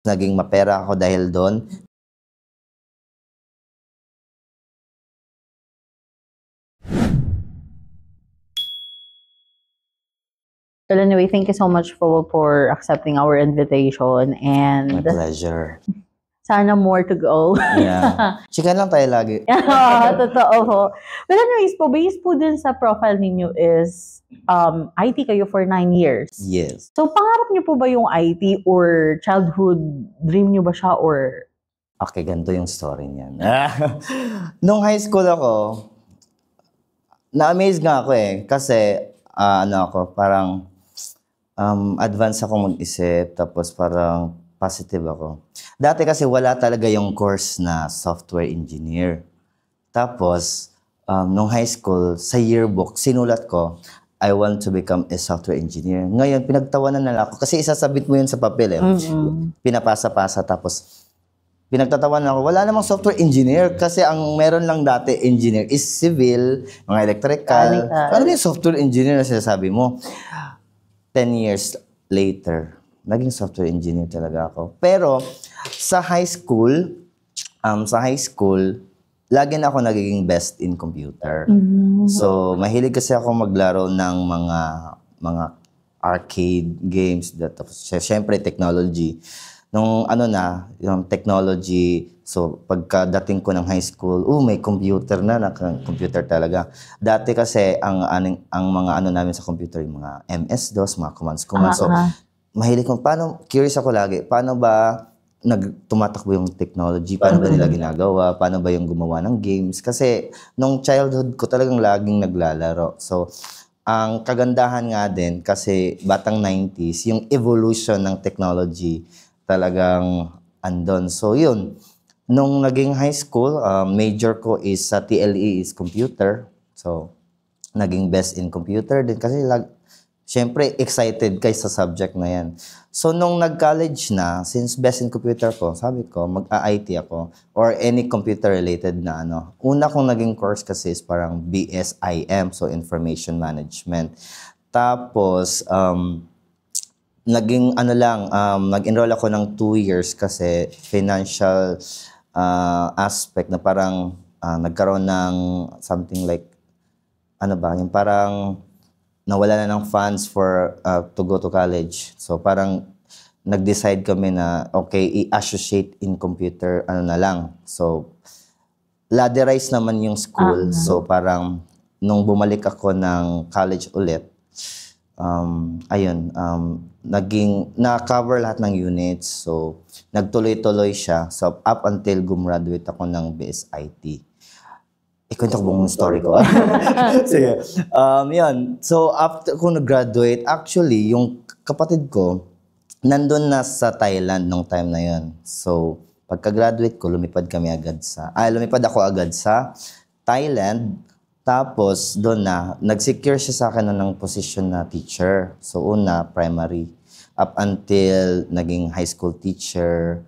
Naging mapera ako dahil doon. Well, anyway, thank you so much for accepting our invitation, and My pleasure. sana more to go. Yeah. Chika lang tayo lagi. Totoo po. Well, anyways po, based po dun sa profile ninyo is IT kayo for 9 years. Yes. So, pangarap niyo po ba yung IT or childhood dream niyo ba siya or? Okay, ganito yung story niyan. Nung high school ako, na-amaze nga ako eh. Kasi, parang advance ako mag-isip, tapos parang positive ako. Dati kasi wala talaga yung course na software engineer. Tapos, nung high school, sa yearbook, sinulat ko, I want to become a software engineer. Ngayon, pinagtawanan na ako. Kasi isasabit mo yun sa papel eh. Pinapasa-pasa, tapos pinagtatawanan ako. Wala namang software engineer kasi ang meron lang dati engineer is civil, mga electrical. Ano yung software engineer na sinasabi mo? 10 years later, naging software engineer talaga ako. Pero sa high school, lagi na ako nagiging best in computer. So, mahilig kasi ako maglaro ng mga arcade games. Tapos, syempre, technology. Nung yung technology, so pagkadating ko ng high school, may computer na computer talaga. Dati kasi ang mga namin sa computer, yung mga MS-DOS, mga commands. So, mahilig ko, curious ako lagi, paano ba tumatakbo yung technology, paano ba nila ginagawa, paano ba yung gumawa ng games. Kasi nung childhood ko talagang laging naglalaro. So, ang kagandahan nga din, kasi batang 90s, yung evolution ng technology talagang andon. So, yun. Nung naging high school, major ko is sa TLE is computer. So, naging best in computer din kasi syempre excited kay sa subject na yan. So, nung nag-college na, since best in computer ko, sabi ko, mag-IT ako or any computer-related na Una kong naging course kasi is parang BSIM, so Information Management. Tapos, nag-enroll ako ng 2 years kasi financial aspect na parang nagkaroon ng something like, yung parang nawala na ng funds for to go to college. So parang nag-decide kami na okay, i-associate in computer na lang. So ladderized naman yung school. So parang nung bumalik ako ng college ulit, na-cover lahat ng units. So, nagtuloy-tuloy siya. So, up until gumraduate ako ng BSIT. Ikwento ko buong story ko. Sige. Yun. So, after ko nag-graduate, actually, yung kapatid ko, nandun na sa Thailand nung time na yun. So, pagka-graduate ko, lumipad ako agad sa Thailand. Tapos, doon nag-secure siya sa akin ng position na teacher. So, una, primary. Up until naging high school teacher.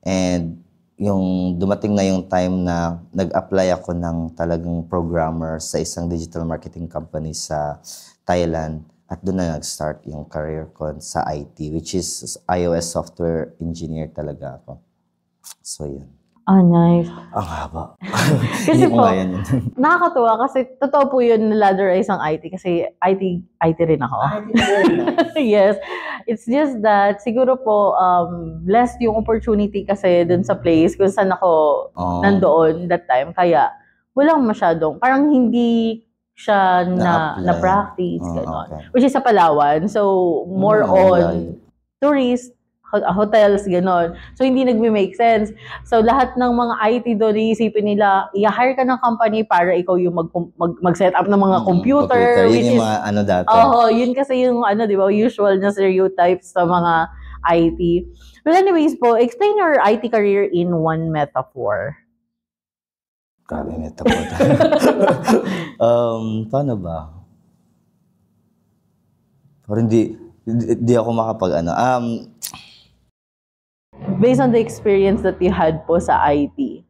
And yung dumating na yung time na nag-apply ako ng talagang programmer sa isang digital marketing company sa Thailand. At doon na nag-start yung career ko sa IT, which is iOS software engineer talaga ako. So, yun. Nice. Ang haba. Kasi po, nakakatuwa kasi totoo po yun na ladderize ang IT kasi IT rin ako. Yes. It's just that siguro po blessed yung opportunity kasi dun sa place kung saan ako nandoon that time. Kaya walang masyadong, parang hindi siya na-practice. Okay. Which is sa Palawan. So, more on tourist, hotels, gano'n. So, hindi nagme-make sense. So, lahat ng mga IT doon, iisipin nila, i-hire ka ng company para ikaw yung mag-set up ng mga computer. Yun yung mga dati. Yun kasi yung di ba, usual na stereotypes sa mga IT. Well, anyways po, explain your IT career in one metaphor. Grabe, metaphor. Paano ba? Or hindi ako makapag based on the experience that you had po sa IT.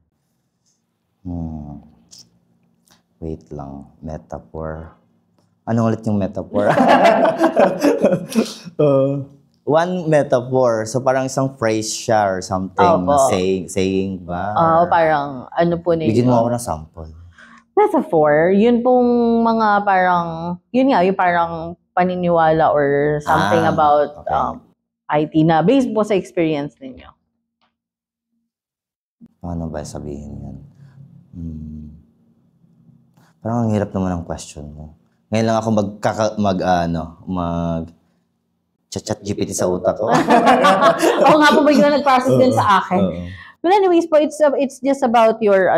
Wait lang. Metaphor. Ano ulit yung metaphor? one metaphor. So parang isang phrase siya or something, saying ba? Parang ano po ninyo? Bigyan mo ako ng sample. Metaphor, yun pong mga parang, yun nga, yung parang paniniwala or something about IT na based po sa experience ninyo. Paano ba sabihin yan? Parang ang hirap naman ang question mo. Ngayon lang ako chat GPT sa utak ko. Oo nga po ba yung nag-process din sa akin? But anyways po, it's just about your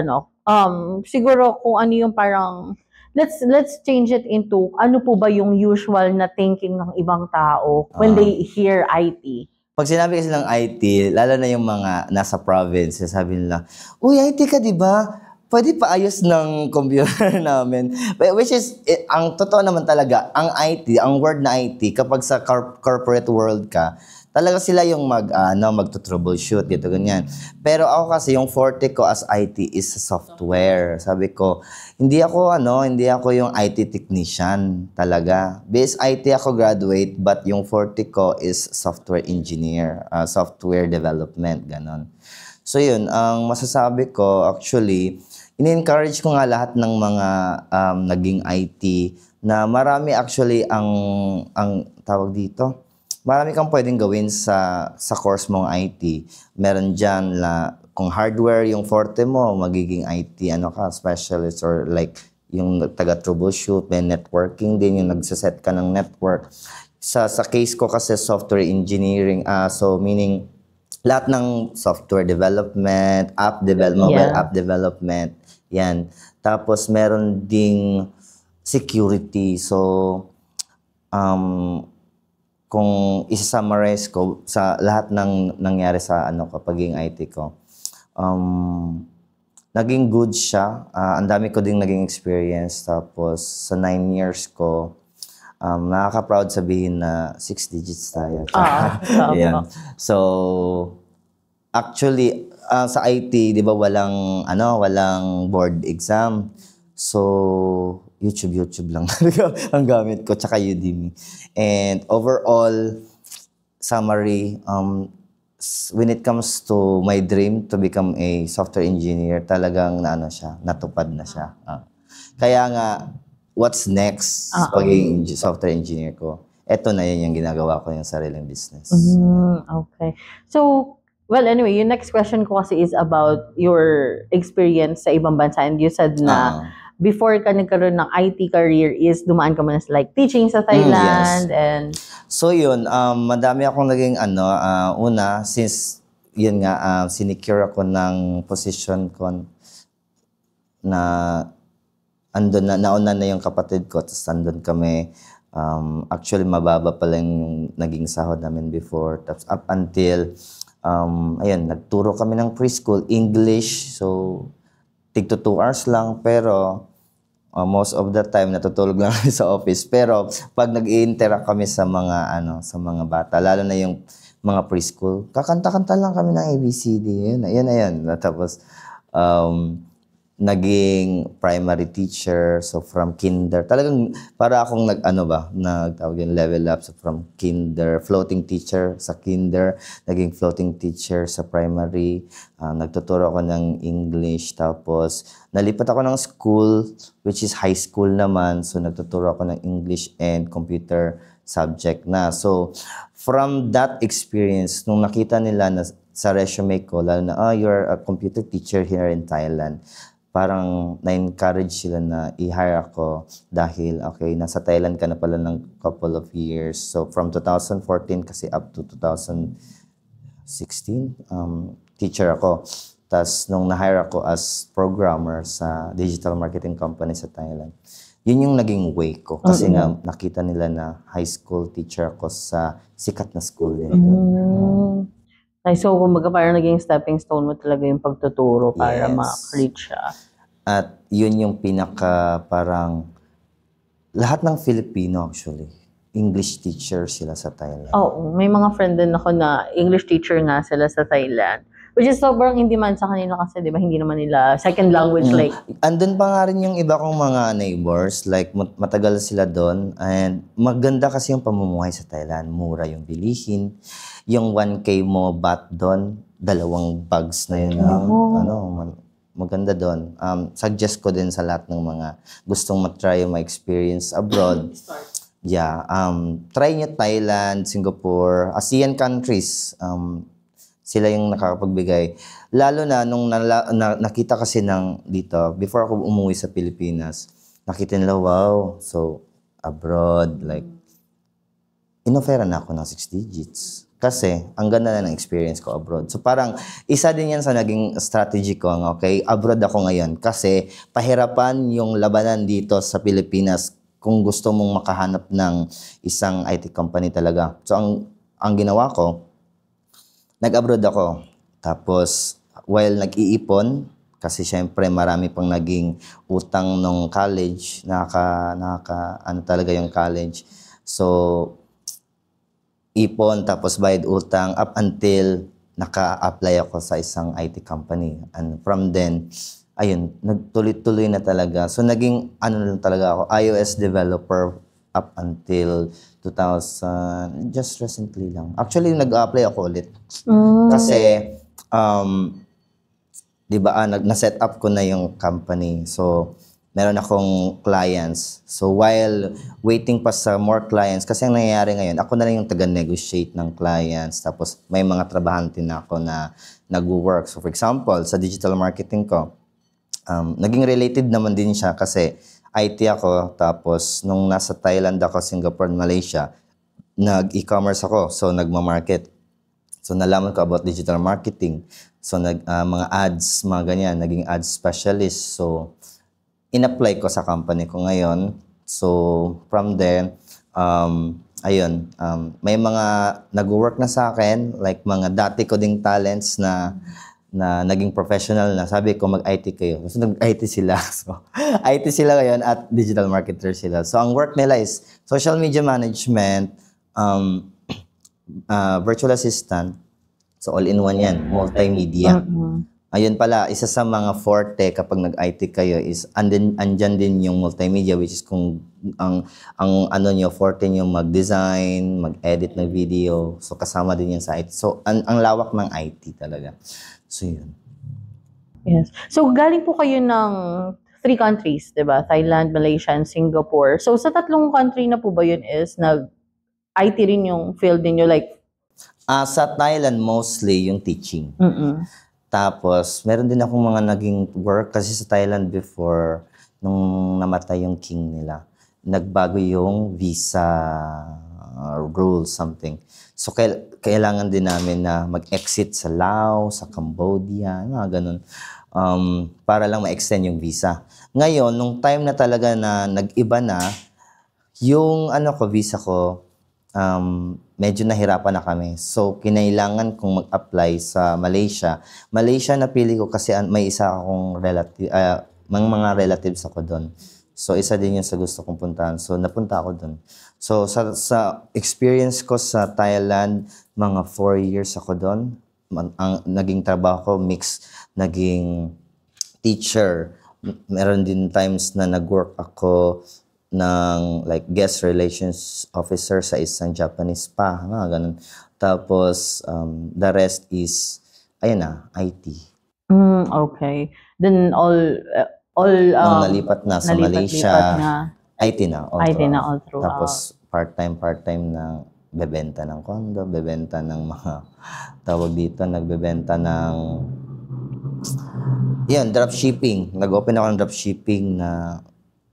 siguro kung ano yung parang let's change it into ano po ba yung usual na thinking ng ibang tao when they hear IT. Pag sinabi kasi ng IT, lalo na yung mga nasa province, sabi nila, "Uy, IT ka, di ba? Pwede pa ayos ng computer namin." Which is, ang totoo naman talaga, ang IT, ang word na IT, kapag sa corporate world ka, talaga sila yung magto-troubleshoot, dito, ganyan. Pero ako kasi, yung forte ko as IT is software. Sabi ko, hindi ako yung IT technician talaga. Base IT ako graduate, but yung forte ko is software engineer, software development, ganon. So yun, ang masasabi ko, actually, in-encourage ko nga lahat ng mga naging IT na marami actually ang tawag dito, marami kang pwedeng gawin sa course mong IT. Meron dyan kung hardware yung forte mo, magiging IT, specialist or like yung taga-troubleshoot, may networking din, yung nagsaset ka ng network. Sa case ko kasi software engineering, so meaning lahat ng software development, mobile app development, yan. Tapos meron ding security. So, kung isa-summarize ko sa lahat ng nangyari sa kapaging IT ko, naging good siya. Ang dami ko ding naging experience. Tapos sa 9 years ko, nakaka-proud sabihin na 6 digits tayo. Yeah. So, actually, sa IT, di ba walang board exam. So, YouTube lang ang gamit ko, tsaka Udemy. And overall, summary, when it comes to my dream to become a software engineer, talagang natupad na siya. Kaya nga, what's next pagiging software engineer ko? Eto na yun yung ginagawa ko yung sariling business. Okay. So, well, anyway, yung next question ko kasi is about your experience sa ibang bansa. And you said na before ka nagkaroon ng IT career is dumaan ka muna sa like teaching sa Thailand. Yes. And so yun, madami akong naging una, since yun nga, sinecure ako ng position ko na nauna na yung kapatid ko, tapos andun kami. Actually, mababa pa lang yung naging sahod namin before. Tapos up until, nagturo kami ng preschool, English. So, tig to 2 hours lang, pero most of the time natutulog lang kami sa office. Pero pag nag-i-interact kami sa mga bata, lalo na yung mga preschool, kakanta-kanta lang kami ng ABCD. Yun. Tapos naging primary teacher, so from kinder. Talagang para akong level up, so from kinder, floating teacher sa kinder, naging floating teacher sa primary, nagtuturo ako ng English, tapos nalipat ako ng school, which is high school naman, so nagtuturo ako ng English and computer subject na. So, from that experience, nung nakita nila na sa resume ko, lalo na, you're a computer teacher here in Thailand, parang na-encourage sila na i-hire ako dahil, nasa Thailand ka na pala ng couple of years. So, from 2014 kasi up to 2016, teacher ako. Tapos, nung na-hire ako as programmer sa digital marketing company sa Thailand, yun yung naging way ko. Kasi nga, nakita nila na high school teacher ako sa sikat na school dito. So, kumbaga parang naging stepping stone mo talaga yung pagtuturo para ma-reach siya. At yun yung parang lahat ng Filipino actually, English teacher sila sa Thailand. May mga friend din ako na English teacher nga sila sa Thailand. Which is sobrang in demand sa kanila kasi, di ba, hindi naman nila second language like. Andun pa nga rin yung iba kong mga neighbors, like matagal sila doon, and maganda kasi yung pamumuhay sa Thailand. Mura yung bilihin. Yung 1K mo baht doon, 2 bags na yun. Maganda doon. Suggest ko din sa lahat ng mga gustong matry yung experience abroad. Yeah, try nyo Thailand, Singapore, ASEAN countries. Sila yung nakakapagbigay. Lalo na nung nakita kasi ng dito, before ako umuwi sa Pilipinas, nakita nila, wow, so abroad, like, inofferan na ako ng 6 digits. Kasi, ang ganda na ng experience ko abroad. So parang, isa din yan sa naging strategy ko, okay, abroad ako ngayon. Kasi, pahirapan yung labanan dito sa Pilipinas kung gusto mong makahanap ng isang IT company talaga. So, ang ginawa ko, nag-abroad ako. Tapos, while nag-iipon, kasi syempre marami pang naging utang nung college, ano talaga yung college. So, ipon, tapos bayad utang, up until naka-apply ako sa isang IT company. And from then, ayun, nagtuloy-tuloy na talaga. So, naging, lang talaga ako, iOS developer up until 2000, just recently lang. Actually, nag-apply ako ulit. Kasi, di ba, na-set up ko na yung company. So, meron akong clients. So, while waiting pa sa more clients, kasi ang nangyayari ngayon, ako na lang yung taga-negotiate ng clients. Tapos, may mga trabahante na ako na nag-work. So, for example, sa digital marketing ko, naging related naman din siya kasi IT ako, tapos nung nasa Thailand ako, Singapore, Malaysia, nag-e-commerce ako, so nagma-market. So nalaman ko about digital marketing. So mga ads, mga ganyan, naging ads specialist. So in-apply ko sa company ko ngayon. So from there, ayun, may mga nag-work na sa akin, like mga dati ko ding talents na naging professional na. Sabi ko, mag-IT kayo. So, nag-IT sila. So, IT sila ngayon at digital marketer sila. So, ang work nila is social media management, virtual assistant. So, all-in-one yan. Multimedia. Ayun pala, isa sa mga forte kapag nag-IT kayo is andyan din yung multimedia, which is kung ang ano nyo, forte nyo mag-design, mag-edit ng video. So, kasama din yan sa IT. So, ang lawak ng IT talaga. So, yun. Yes. So, galing po kayo ng 3 countries, di ba? Thailand, Malaysia, and Singapore. So, sa 3 country na po ba yun is nag-IT rin yung field ninyo? Like, sa Thailand, mostly yung teaching. Tapos, meron din akong mga naging work kasi sa Thailand before, nung namatay yung king nila, nagbago yung visa rules, something. So, kailangan din namin na mag-exit sa Laos, sa Cambodia, mga ganun, para lang ma-extend yung visa. Ngayon, nung time na talaga na nag-iba na, yung visa ko, medyo nahirapan na kami. So, kinailangan kong mag-apply sa Malaysia. Malaysia napili ko kasi may isa akong mga relatives ako doon. So, isa din yun sa gusto kong puntahan. So, napunta ako doon. So, sa experience ko sa Thailand, mga 4 years ako doon. Ang naging trabaho ko, mix, naging teacher. Meron din times na nag-work ako ng like guest relations officer sa isang Japanese spa, ganun. Tapos, the rest is, ayun na, IT. Okay. Then nung nalipat na sa Malaysia, IT na all through. Tapos part-time na bebenta ng condo, bebenta ng mga tawag dito, nagbebenta ng dropshipping. Nag-open ako ng dropshipping na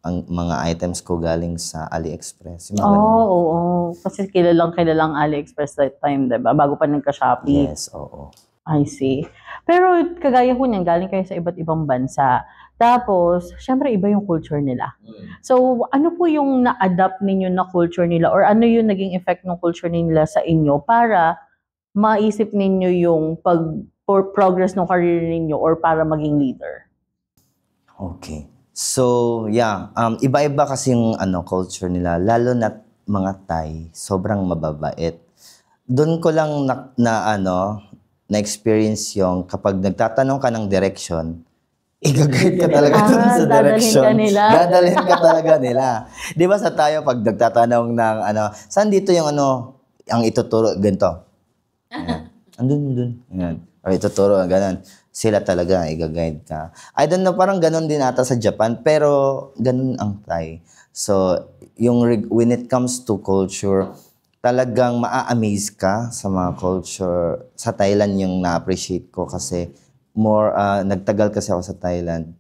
ang mga items ko galing sa AliExpress. Oo. Kasi kilalang AliExpress that time, diba? Bago pa nagka-Shopee. Yes, oo. I see. Pero kagaya ko niyan, galing kayo sa iba't ibang bansa. Tapos, syempre iba yung culture nila. So, ano po yung na-adapt ninyo na culture nila or ano yung naging effect ng culture nila sa inyo para maisip ninyo yung progress ng career ninyo or para maging leader? Okay. So, iba-iba kasi yung culture nila, lalo na mga Thai, sobrang mababait. Doon ko lang na-experience yung kapag nagtatanong ka ng direction, i-guide ka talaga dun sa direction. Dadalhin ka talaga nila. Di ba sa tayo, pag nagtatanong ng saan dito yung ang ituturo, ganito. Andun. Yan. O ituturo, ganun. Sila talaga, i-guide ka. I don't know, parang ganun din ata sa Japan, pero ganun ang Thai. So, when it comes to culture, talagang maa-amaze ka sa mga culture. Sa Thailand yung na-appreciate ko kasi nagtagal kasi ako sa Thailand.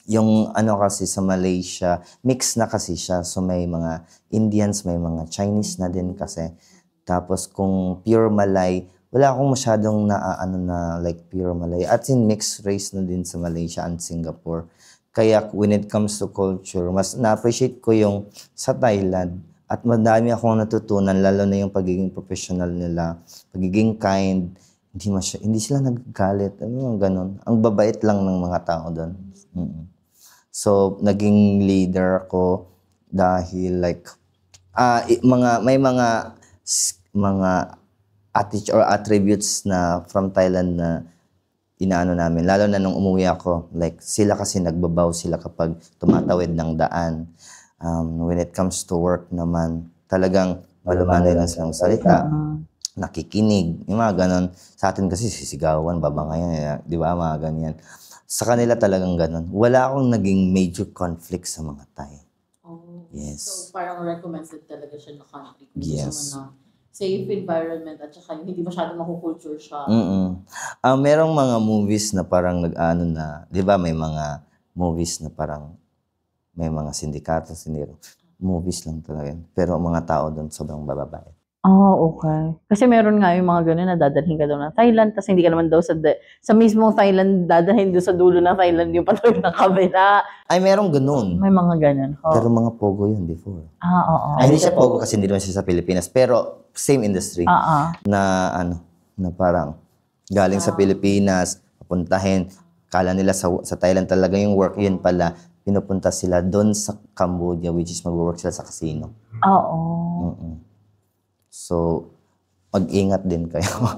Yung kasi sa Malaysia, mix na kasi siya. So may mga Indians, may mga Chinese na din kasi. Tapos kung pure Malay, wala akong masyadong na like pure Malay. At in mixed race na din sa Malaysia and Singapore. Kaya when it comes to culture, mas na-appreciate ko yung sa Thailand. At madami akong natutunan, lalo na yung pagiging professional nila, pagiging kind, hindi sila nagagalit, ganun. Ang babait lang ng mga tao doon. So, naging leader ako dahil like, may mga attitude or attributes na from Thailand na inaano namin. Lalo na nung umuwi ako, like sila kasi nagbabaw sila kapag tumatawid ng daan. When it comes to work naman, talagang malumanay lang silang salita, nakikinig, yung mga ganon. Sa atin kasi sisigawan, babangayan, di ba, mga ganyan. Sa kanila talagang ganon. Wala akong naging major conflict sa mga Thai. Oh, yes. So parang recommended talaga siya na country. Kung yes. Na safe environment at saka hindi masyadong makukulture siya. Merong mga movies na parang di ba may mga movies na parang may mga sindikato, movies lang talaga. Pero mga tao doon sobrang bababait. Okay. Kasi meron nga yung mga gano'n na dadalhin ka daw ng Thailand, tapos hindi ka naman daw sa mismong Thailand, dadalhin doon sa dulo ng Thailand yung patawid ng kabila. Ay, merong gano'n. May mga gano'n. Pero mga pogo yun before. Oo. Ay, hindi siya pogo kasi hindi naman siya sa Pilipinas. Pero same industry. Na parang galing sa Pilipinas, papuntahin, kala nila sa Thailand talaga yung work, yun pala, pinupunta sila doon sa Cambodia, which is mag-work sila sa casino. So, mag-ingat din kayo.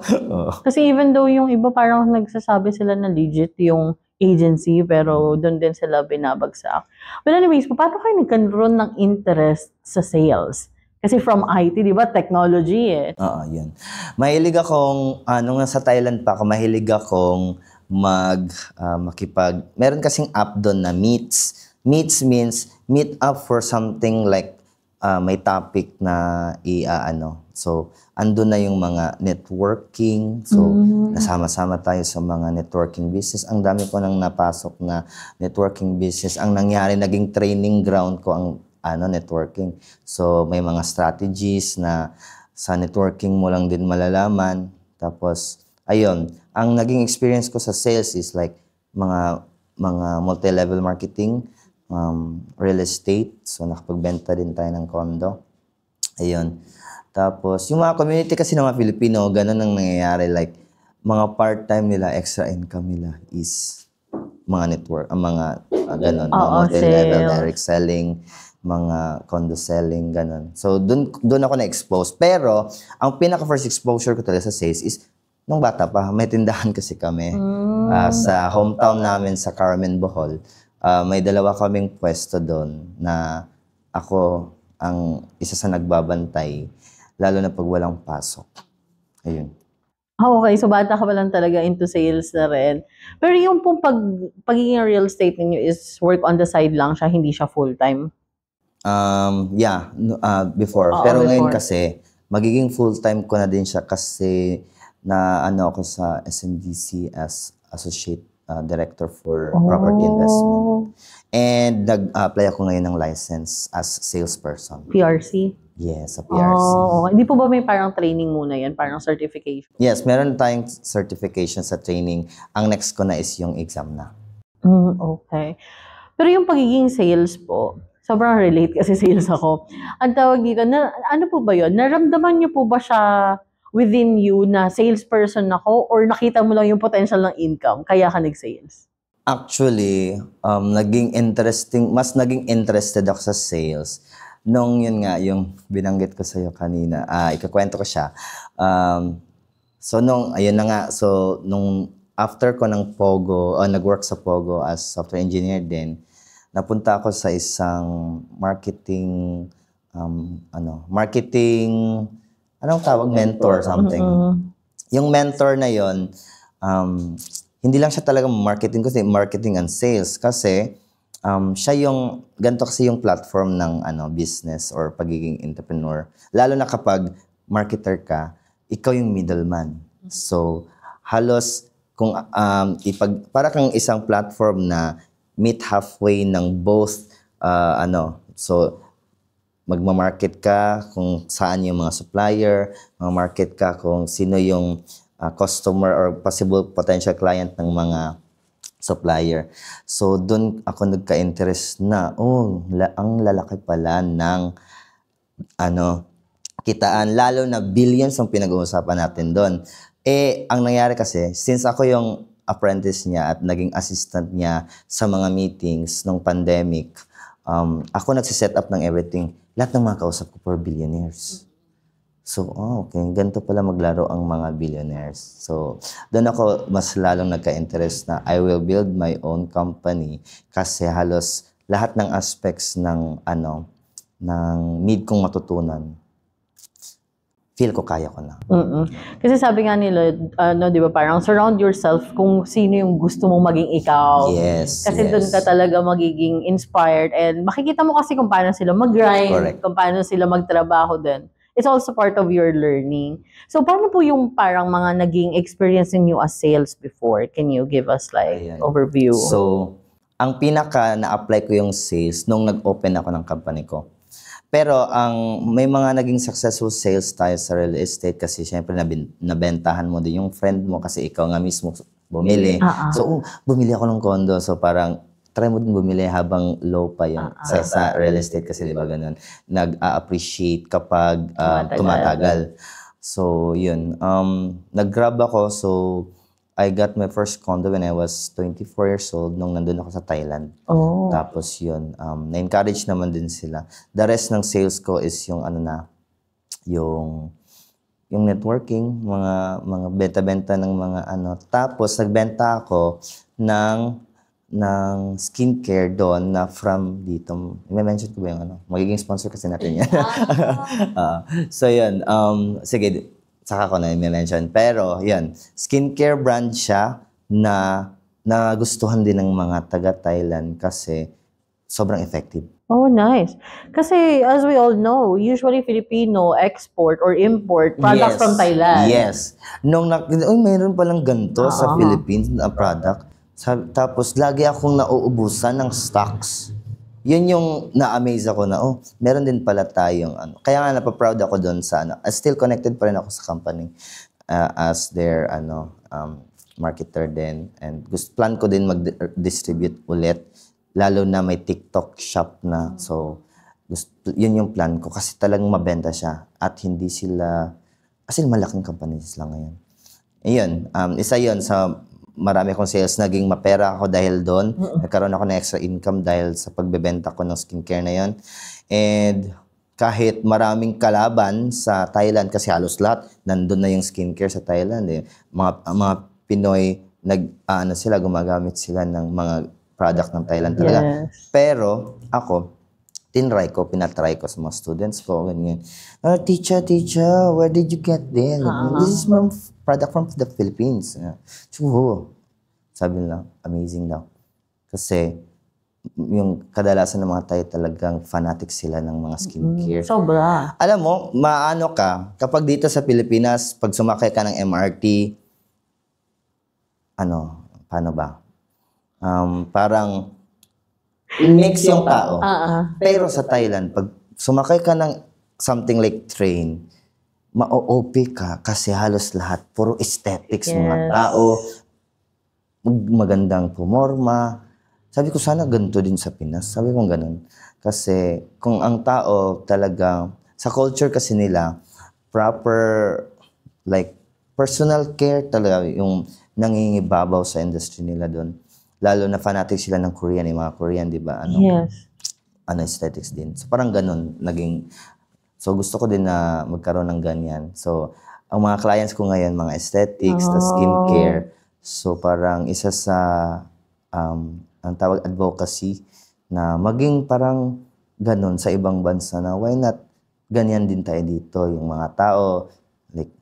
Kasi even though yung iba parang nagsasabi sila na legit yung agency, pero doon din sila binabagsak. But anyways, paano kayo nagkaroon ng interest sa sales? Kasi from IT, di ba? Technology eh. Yun. Mahilig akong, nung nasa Thailand pa ako, mahilig akong meron kasing app doon na Meets. Meets means meet up for something like may topic na So, andun na yung mga networking. So, nasama-sama tayo sa mga networking business. Ang dami ko nang napasok na networking business. Ang nangyari, naging training ground ko ang networking. So, may mga strategies na sa networking mo lang din malalaman. Tapos, ayun, ang naging experience ko sa sales is like mga multi-level marketing, real estate. So, nakapagbenta din tayo ng condo. Ayun. Tapos, yung mga community kasi ng mga Filipino, ganun ang nangyayari. Like, mga part-time nila, extra income nila is mga network, mga ganun, mga multi-level, direct selling, mga condo selling, ganun. So, dun ako na-expose. Pero, ang pinaka-first exposure ko talaga sa sales is, nung bata pa, may tindahan kasi kami. Sa hometown namin sa Carmen, Bohol. May dalawa kaming pwesto doon na ako ang isa sa nagbabantay, lalo na pag walang pasok. Ayun. Okay, so bata ka pa lang talaga into sales na rin. Pero yung pong pagiging real estate ninyo is work on the side lang siya, hindi siya full-time? Before. Pero ngayon kasi, magiging full-time ko na din siya kasi na ako sa SMDC as Associate Director for Property Investment. And nag-apply ako ngayon ng license as salesperson. PRC? Yes, sa PRC. Hindi po ba may parang training muna yan? Parang certification? Yes, meron tayong certification sa training. Ang next ko na is yung exam na. Okay. Pero yung pagiging sales po, sobrang relate kasi sales ako. Ang tawag dito, ano po ba yun? Naramdaman niyo po ba siya within you na salesperson ako or nakita mo lang yung potential ng income kaya ka nag-sales? Actually, mas naging interested ako sa sales. Nung yun nga, yung binanggit ko sa'yo kanina, ikakwento ko siya. So ayun na nga, so nung after ko ng Pogo, nag-work sa Pogo as software engineer din, napunta ako sa isang marketing, anong tawag? Mentor, something. Yung mentor na yon, hindi lang siya talaga marketing kasi marketing and sales kasi siya yung, ganito kasi yung platform ng business or pagiging entrepreneur. Lalo na kapag marketer ka, ikaw yung middleman. So, halos, kung para kang isang platform na meet halfway ng both, so, magmamarket ka kung saan yung mga supplier, magmamarket ka kung sino yung customer or possible potential client ng mga supplier. So, doon ako nagka-interest na, ang lalaki pala ng, kitaan, lalo na billions ang pinag-uusapan natin doon. Ang nangyari kasi, since ako yung apprentice niya at naging assistant niya sa mga meetings nung pandemic, ako nagsiset up ng everything. Lahat ng mga kausap ko for billionaires. So, okay, ganito pala maglaro ang mga billionaires. So, doon ako mas lalong nagka-interest na I will build my own company kasi halos lahat ng aspects ng need kong matutunan, feel ko kaya ko na. Kasi sabi nga nila, di ba, parang surround yourself kung sino yung gusto mong maging ikaw. Yes. Kasi doon ka talaga magiging inspired and makikita mo kasi kung paano sila mag-grind, Correct. kung paano sila magtrabaho din. It's also part of your learning. So, paano po yung parang mga naging experience ninyo as sales before? Can you give us overview? So, ang pinaka na-apply ko yung sales nung nag-open ako ng company ko. Pero may mga naging successful sales tayo sa real estate kasi syempre nabentahan mo din yung friend mo kasi ikaw nga mismo bumili. So, bumili ako ng condo. So, parang try mo din bumili habang low pa yun sa real estate kasi diba ganun. Nag-appreciate kapag tumatagal. So, yun. Nag-grab ako. So, I got my first condo when I was 24 years old nung nandun ako sa Thailand. Tapos yun, na-encourage naman din sila. The rest ng sales ko is yung yung networking, mga benta-benta ng mga Tapos nagbenta ako ng skincare doon na from dito. I-mention ko ba yung magiging sponsor kasi natin yan. So yun, sige, saka ko na i-mention. Pero, yan, skincare brand siya na nagustuhan din ng mga taga-Thailand kasi sobrang effective. Oh, nice. Kasi, as we all know, usually Filipino export or import products from Thailand. Yes. Mayroon palang ganito sa Philippines na product. Tapos, lagi akong nauubusan ng stocks. Yun yung na-amaze ako na, meron din pala tayong Kaya nga napaproud ako doon sa still connected pa rin ako sa company as their marketer din. And plan ko din mag-distribute ulit. Lalo na may TikTok shop na. So, yun yung plan ko. Kasi talagang mabenta siya. At hindi sila, kasi malaking companies lang ngayon. Ayun, isa yun sa marami akong sales, naging mapera ako dahil doon. Nagkaroon ako ng extra income dahil sa pagbebenta ko ng skincare na yun. And kahit maraming kalaban sa Thailand, kasi halos lahat, nandun na yung skincare sa Thailand. Mga Pinoy, sila, gumagamit sila ng mga product ng Thailand talaga. Yes. Pero ako, pinatry ko sa mga students ko, ganyan. Teacher, where did you get this? This is product from the Philippines. Sabi nila, amazing daw. Kasi, yung kadalasan ng mga Thai talagang fanatic sila ng mga skincare. Sobra. Alam mo, maano ka, kapag dito sa Pilipinas, pag sumakay ka ng MRT, paano ba? Parang, mix yung tao. Pero sa Thailand, pag sumakay ka ng something like train, ma-OP ka kasi halos lahat, puro aesthetics, mga tao, magandang pumorma. Sabi ko, sana ganito din sa Pinas. Sabi ko ganun. Kasi kung ang tao talaga, sa culture kasi nila, proper, personal care talaga yung nangingibabaw sa industry nila doon. Lalo na fanatic sila ng Korean, yung mga Korean, di ba? Aesthetics din. So parang ganun, So gusto ko din na magkaroon ng ganyan. So ang mga clients ko ngayon, mga aesthetics, tas skincare. So parang isa sa ang tawag advocacy na maging parang ganun sa ibang bansa na why not ganyan din tayo dito. Yung mga tao, like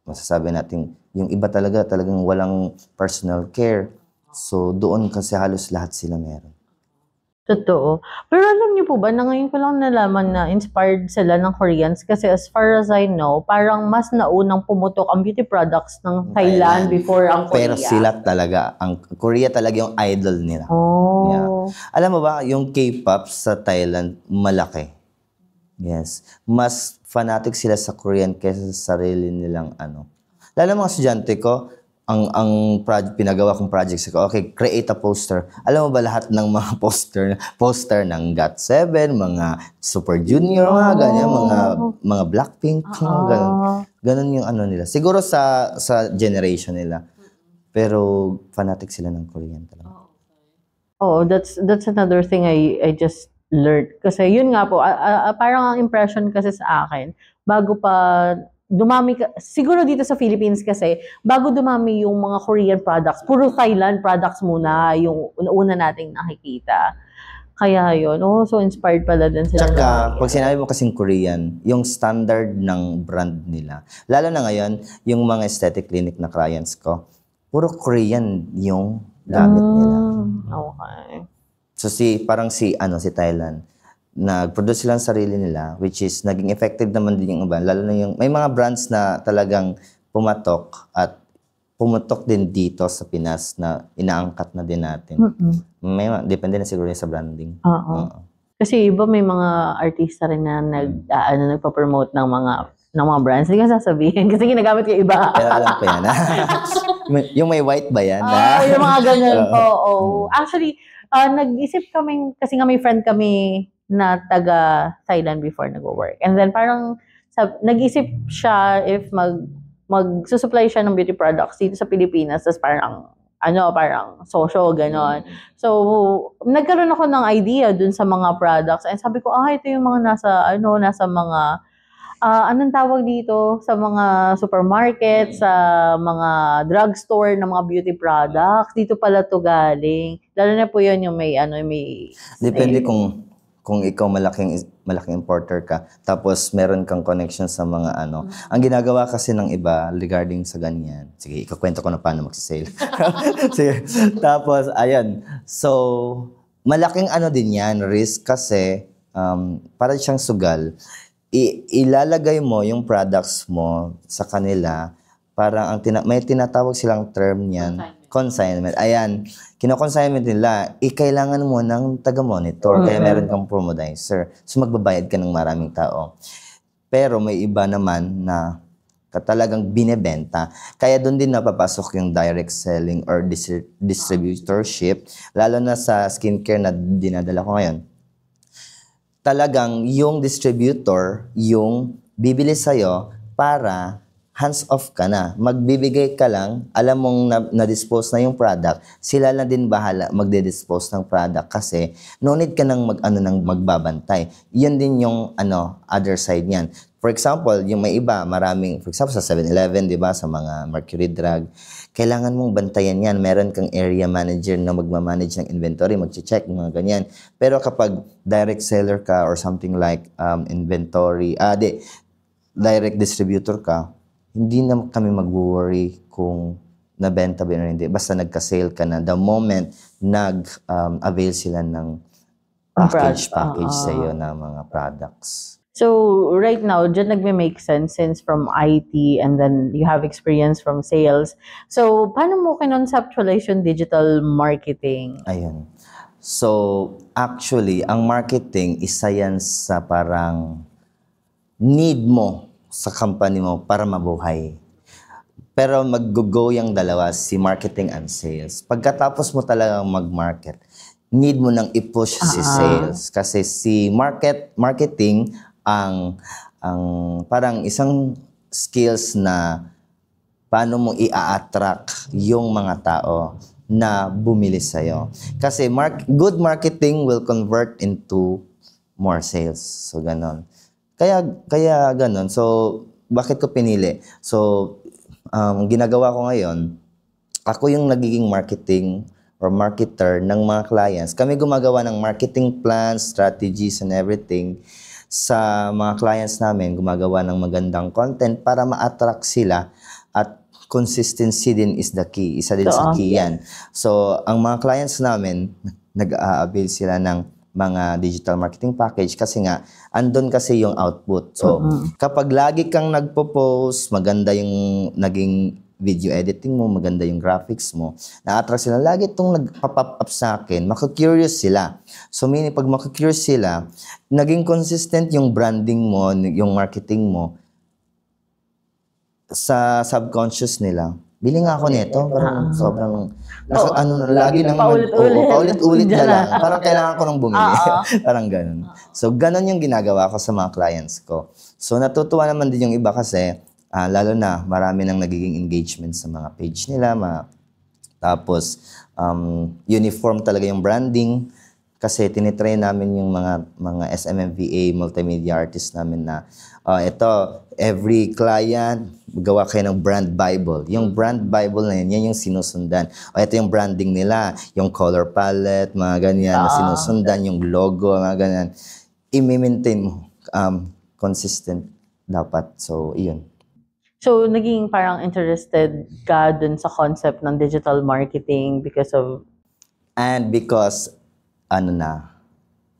masasabi natin, yung iba talagang walang personal care. So doon kasi halos lahat sila meron. Totoo. Pero alam niyo po ba na ngayon ko lang nalaman na inspired sila ng Koreans kasi as far as I know, parang mas naunang pumutok ang beauty products ng Thailand before ang Korea. Pero sila talaga, ang Korea talaga yung idol nila. Oh. Yeah. Alam mo ba, yung K-pop sa Thailand, malaki. Yes. Mas fanatic sila sa Korean kaysa sa sarili nilang ano. Lalo mga estudyante ko, ang pinagawa kong project ko, okay, create a poster. Alam mo ba lahat ng mga poster ng GOT7, mga Super Junior, mga ganyan, mga Blackpink, mga ganun. Ganun yung ano nila. Siguro sa generation nila. Pero fanatic sila ng Korean talaga. Oh, that's another thing I just learned. Kasi yun nga po, parang ang impression kasi sa akin, bago pa dumami, siguro dito sa Philippines kasi, bago dumami yung mga Korean products, puro Thailand products muna yung una nating nakikita. Kaya yun, so inspired pala din sila. Tsaka, pag sinabi mo kasing Korean, yung standard ng brand nila, lalo na ngayon, yung mga aesthetic clinic na clients ko, puro Korean yung gamit nila. Okay. So parang si Thailand, nag-produce sila ng sarili nila, which is naging effective naman din yung iba. Lalo na yung, may mga brands na talagang pumatok at pumutok din dito sa Pinas na inaangkat na din natin. Depende na siguro sa branding. Kasi iba may mga artista rin na nagpa-promote ng mga brands. Hindi ka sasabihin kasi ginagamit yung iba. Pero alam ko yan. Yung may white ba yan? Yung mga ganun. Actually, nag-isip kami, kasi nga may friend kami na taga Thailand before nag-work. And then parang nag-isip siya if mag-susupply siya ng beauty products dito sa Pilipinas. Tapos parang social, gano'n. So, nagkaroon ako ng idea dun sa mga products. And sabi ko, ito yung mga nasa mga, anong tawag dito? Sa mga supermarket, sa mga drugstore ng mga beauty products. Dito pala to galing. Lalo na po yun yung may. Depende kung ikaw malaking importer ka, tapos meron kang connection sa mga Ang ginagawa kasi ng iba regarding sa ganyan. Sige, ikakwento ko na paano mag-sale. Sige. Tapos, ayan. So, malaking din yan, risk kasi para siyang sugal. Ilalagay mo yung products mo sa kanila, parang may tinatawag silang term niyan. Consignment. Ayan, kino-consignment nila, kailangan mo ng taga-monitor, kaya meron kang promodizer. So, magbabayad ka ng maraming tao. Pero may iba naman na talagang binebenta. Kaya doon din napapasok yung direct selling or distributorship, lalo na sa skincare na dinadala ko ngayon. Talagang yung distributor, yung bibili sa'yo para hands-off ka na. Magbibigay ka lang, alam mong na-dispose na yung product, sila na din bahala magde-dispose ng product kasi no need ka nang magbabantay. Yun din yung other side niyan. For example, yung may iba, for example, sa 7-Eleven, di ba, sa mga Mercury Drug, kailangan mong bantayan yan. Meron kang area manager na magmamanage ng inventory, mag-check, mga ganyan. Pero kapag direct seller ka or something like direct distributor ka, hindi na kami mag-worry kung nabenta ba or hindi. Basta nagka-sale ka na. The moment nag-avail sila ng package sa iyo na mga products. So, right now, dyan nagme-make sense since from IT and then you have experience from sales. So, paano mo kinonceptualize yung digital marketing? Ayun. So, actually, ang marketing, isa yan sa parang need mo sa company mo para mabuhay. Pero mag-go yung dalawa, si marketing and sales. Pagkatapos mo talagang mag-market, need mo nang i-push si sales. Kasi si marketing ang parang isang skills na paano mo i-attract yung mga tao na bumili sa'yo. Kasi good marketing will convert into more sales. So, ganon. Kaya ganon. So, bakit ko pinili? So, ginagawa ko ngayon, ako yung nagiging marketing or marketer ng mga clients. Kami gumagawa ng marketing plans, strategies, and everything sa mga clients namin. Gumagawa ng magandang content para ma-attract sila at consistency din is the key. Isa din sa key yan. So, ang mga clients namin, nag-a-avail sila ng mga digital marketing package kasi nga, andun kasi yung output. So, kapag lagi kang nagpo-post, maganda yung naging video editing mo, maganda yung graphics mo, na-attract sila. Lagi itong nagpa-pop up sa akin, maka-curious sila. So, meaning, pag maka-curious sila, naging consistent yung branding mo, yung marketing mo, sa subconscious nila. Bili nga ako nito, parang sobrang, lagi lang, paulit-ulit na lang. Parang kailangan ko nang bumili. Parang ganun. So, ganun yung ginagawa ko sa mga clients ko. So, natutuwa naman din yung iba kasi, lalo na marami nang nagiging engagement sa mga page nila. Tapos, uniform talaga yung branding. Kasi tinitrain namin yung mga SMMVA, multimedia artists namin na, ito, every client, gawa kayo ng brand Bible. Yung brand Bible na yan yung sinusundan. O ito yung branding nila, yung color palette, mga ganyan na sinusundan, yung logo, mga ganyan. I-maintain mo. Consistent dapat. So, iyon. So, naging parang interested ka dun sa concept ng digital marketing because of... And because,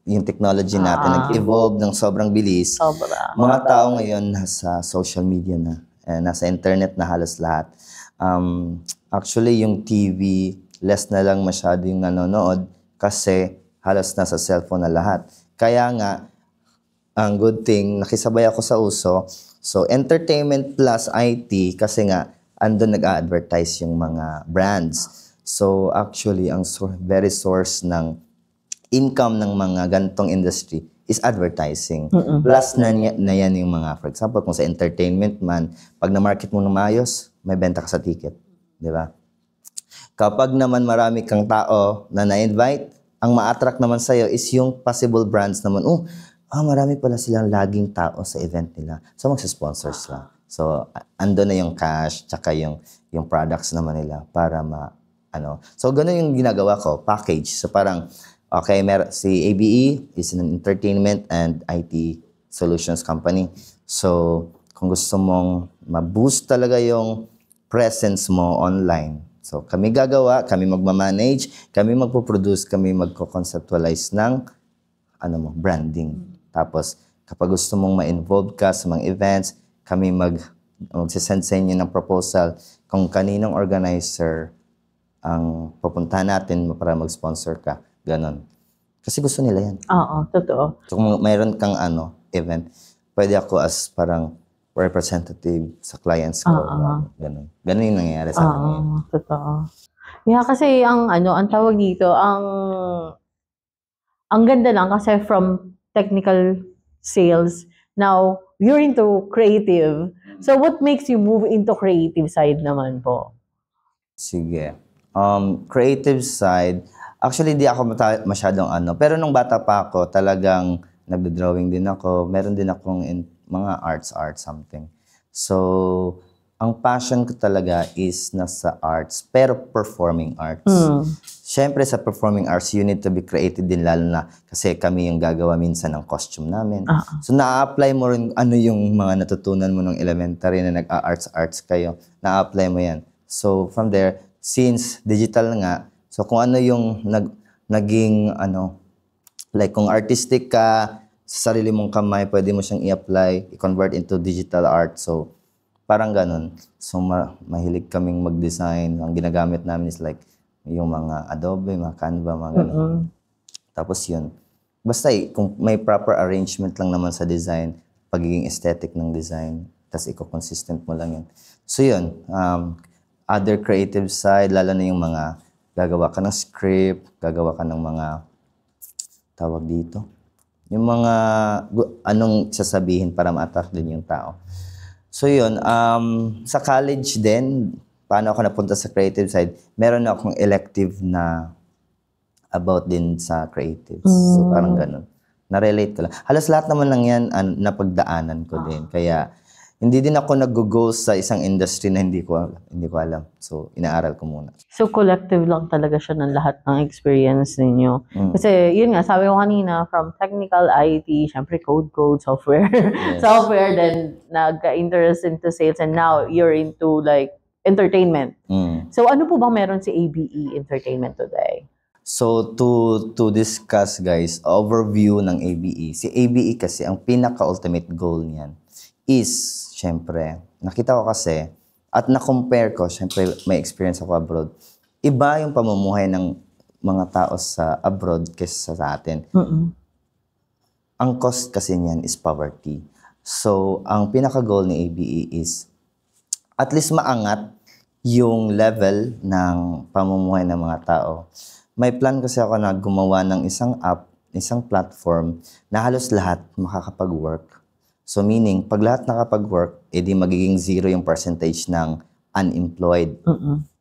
yung technology natin nag-evolve ng sobrang bilis. Mga tao ngayon nasa social media na, nasa internet na halos lahat. Actually, yung TV, less na lang masyado yung nanonood kasi halos nasa cellphone na lahat. Kaya nga, ang good thing, nakisabay ako sa uso. So, entertainment plus IT kasi nga, andun nag-a-advertise yung mga brands. So, actually, ang very source ng income ng mga ganitong industry is advertising. Plus na yan yung mga, for example, kung sa entertainment man, pag na-market mo ng maayos, may benta ka sa ticket. Di ba? Kapag naman marami kang tao na na-invite, ang ma-attract naman sa'yo is yung possible brands naman. Marami pala silang laging tao sa event nila. So, magsa-sponsors lang. So, ando na yung cash, tsaka yung products naman nila para So, ganun yung ginagawa ko, package. So, parang, okay, si ABE is an entertainment and IT solutions company. So, kung gusto mong ma-boost talaga yung presence mo online, so kami gagawa, kami magmamanage, kami magpo-produce, kami magko-conceptualize ng branding. Tapos, kapag gusto mong ma-involve ka sa mga events, kami magsisend sa inyo ng proposal kung kaninong organizer ang pupuntahan natin para mag-sponsor ka. Ganon. Kasi gusto nila yan. Oo, totoo. So, kung mayroon kang event, pwede ako as parang representative sa clients ko. Ganon. Ganon yung nangyayari sa akin ngayon. Totoo. Yeah, kasi ang tawag dito, ang ganda lang kasi from technical sales, now you're into creative. So what makes you move into creative side naman po? Sige. Creative side, actually, di ako masyadong pero nung bata pa ako, talagang nagdo-drawing din ako. Meron din akong mga arts something. So, ang passion ko talaga is nasa arts, pero performing arts. Siyempre, sa performing arts, you need to be creative din, lalo na kasi kami yung gagawa minsan ng costume namin. So, na-apply mo rin yung mga natutunan mo ng elementary na nag-arts kayo. Na-apply mo yan. So, from there, since digital nga, so kung ano yung naging like kung artistic ka, sa sarili mong kamay, pwede mo siyang i-apply, i-convert into digital art. So, parang ganun. So, mahilig kaming mag-design. Ang ginagamit namin is like yung mga Adobe, mga Canva, mga ganun. Tapos yun. Basta kung may proper arrangement lang naman sa design, pagiging aesthetic ng design, tapos consistent mo lang yun. So yun, other creative side, lalo na yung mga gagawa ka ng script, gagawa ka ng mga tawag dito. Yung mga anong sasabihin para ma-attract din yung tao. So yun, sa college din, paano ako napunta sa creative side, meron na akong elective na about din sa creatives. So parang ganun. Na-relate ko lang. Halos lahat naman lang yan napagdaanan ko din. Kaya Hindi din ako nag-go sa isang industry na hindi ko alam. So, inaaral ko muna. So, collective lang talaga siya ng lahat ng experience ninyo. Mm. Kasi, yun nga, sabi ko kanina, from technical, IT, syempre code, software. Yes. Software, then nag-interest into sales, and now you're into like entertainment. Mm. So, ano po bang meron si ABE Entertainment today? So, to discuss, guys, overview ng ABE. Si ABE kasi, ang pinaka-ultimate goal niyan is, syempre, nakita ko kasi, at na-compare ko, syempre, may experience ako abroad. Iba yung pamumuhay ng mga tao sa abroad kaysa sa atin. Ang cost kasi niyan is poverty. So, ang pinaka-goal ni ABE is, at least maangat yung level ng pamumuhay ng mga tao. May plan kasi ako na gumawa ng isang app, isang platform na halos lahat makakapag-work. So meaning, pag lahat nakapag-work, edi magiging 0 yung percentage ng unemployed.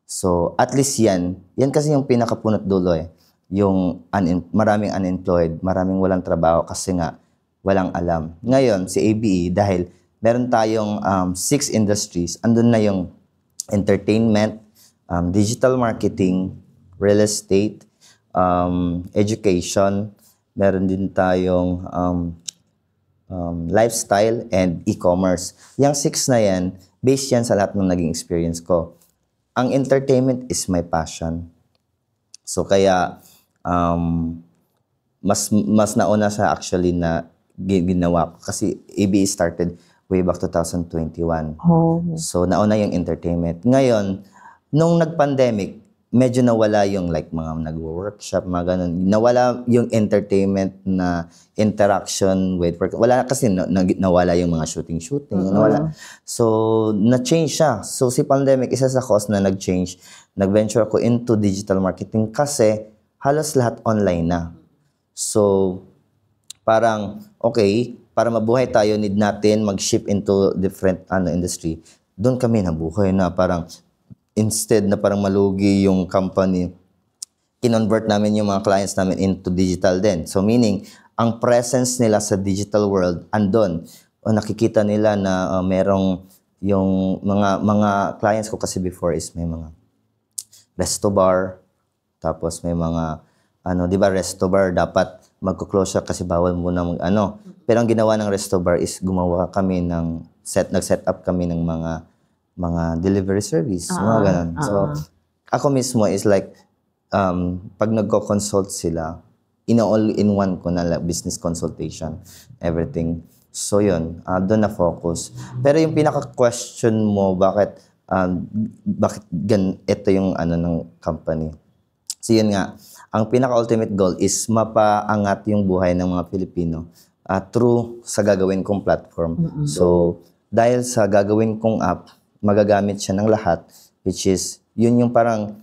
So at least yan kasi yung pinakapunot dulo eh. Yung maraming unemployed, maraming walang trabaho kasi nga walang alam. Ngayon, si ABE, dahil meron tayong 6 industries, andun na yung entertainment, digital marketing, real estate, education, meron din tayong lifestyle and e-commerce. Yung 6 na yan, based yan sa lahat ng naging experience ko. Ang entertainment is my passion. So kaya, mas nauna siya actually na ginawa ko. Kasi ABE started way back 2021. Oh. So nauna yung entertainment. Ngayon, nung nag-pandemic, medyo nawala yung like mga nag-workshop, mga ganun. Nawala yung entertainment na interaction with work. Wala kasi nawala yung mga shooting. Nawala. So, na-change siya. So, si pandemic, isa sa cause na nag-change. Nag-venture ako into digital marketing kasi halos lahat online na. So, parang, okay, para mabuhay tayo, need natin mag-ship into different industry. Doon kami nabuhay na parang instead na parang malugi yung company, kinonvert namin yung mga clients namin into digital din. So meaning, ang presence nila sa digital world, andon. O nakikita nila na merong yung mga clients ko kasi before is may mga resto bar, tapos may mga, di ba resto bar, dapat magko-close siya kasi bawal muna Pero ang ginawa ng resto bar is gumawa kami ng nag-set up kami ng mga delivery service, mga ganun. So, ako mismo is like, pag nagko-consult sila, all-in-one ko na business consultation, everything. So, yun, doon na focus. Pero yung pinaka-question mo, bakit ito yung ng company? So, yun nga, ang pinaka-ultimate goal is mapaangat yung buhay ng mga Pilipino through sa gagawin kong platform. So, dahil sa gagawin kong app, magagamit siya ng lahat, which is, yun yung parang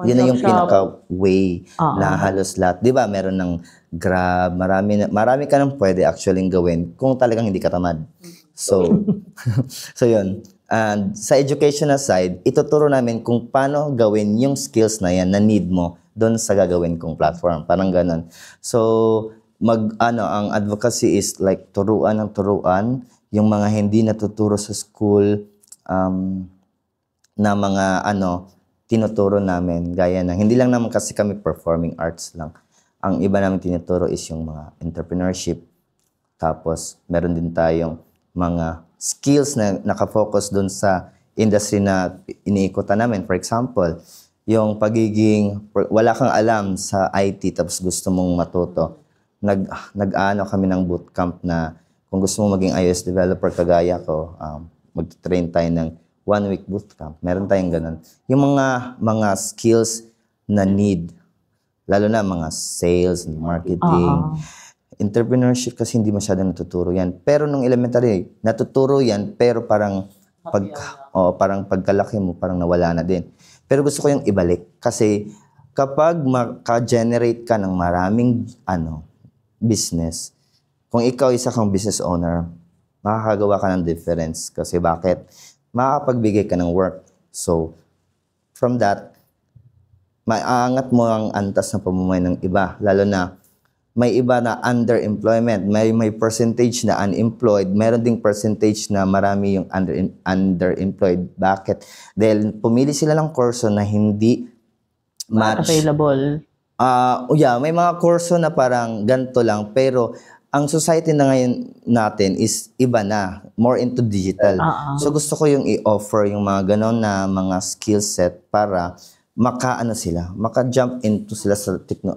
yun na yung pinaka-way na halos lahat. Di ba, meron ng Grab, marami ka nang pwede actually gawin kung talagang hindi ka tamad. So, so yun. And sa educational side, ituturo namin kung paano gawin yung skills na yan na need mo doon sa gagawin kong platform. Parang ganun. So, ang advocacy is like turuan ng turuan, yung mga hindi natuturo sa school, na mga tinuturo namin. Gaya ng, hindi lang naman kasi kami performing arts lang. Ang iba namin tinuturo is yung mga entrepreneurship. Tapos, meron din tayong mga skills na nakafocus doon sa industry na iniikutan namin. For example, yung pagiging, wala kang alam sa IT tapos gusto mong matuto. Nag-ano kami ng bootcamp na kung gusto mo maging iOS developer kagaya ko, mag-train tayo ng 1-week bootcamp. Meron tayong ganun. Yung mga skills na need, lalo na mga sales, marketing, entrepreneurship kasi hindi masyadong natuturo yan. Pero nung elementary, natuturo yan, pero parang pagkalaki mo, parang nawala na din. Pero gusto ko yung ibalik. Kasi kapag maka-generate ka ng maraming business, kung ikaw isa kang business owner, makakagawa ka ng difference. Kasi bakit? Makakapagbigay ka ng work. So, from that, maaangat mo ang antas na pamumuhay ng iba. Lalo na, may iba na underemployment, may percentage na unemployed, meron ding percentage na marami yung underemployed. Bakit? Dahil pumili sila ng kurso na hindi match. Available. May mga kurso na parang ganito lang, pero ang society na ngayon natin is iba na, more into digital. So gusto ko yung i-offer yung mga ganon na mga skill set para maka-jump into sila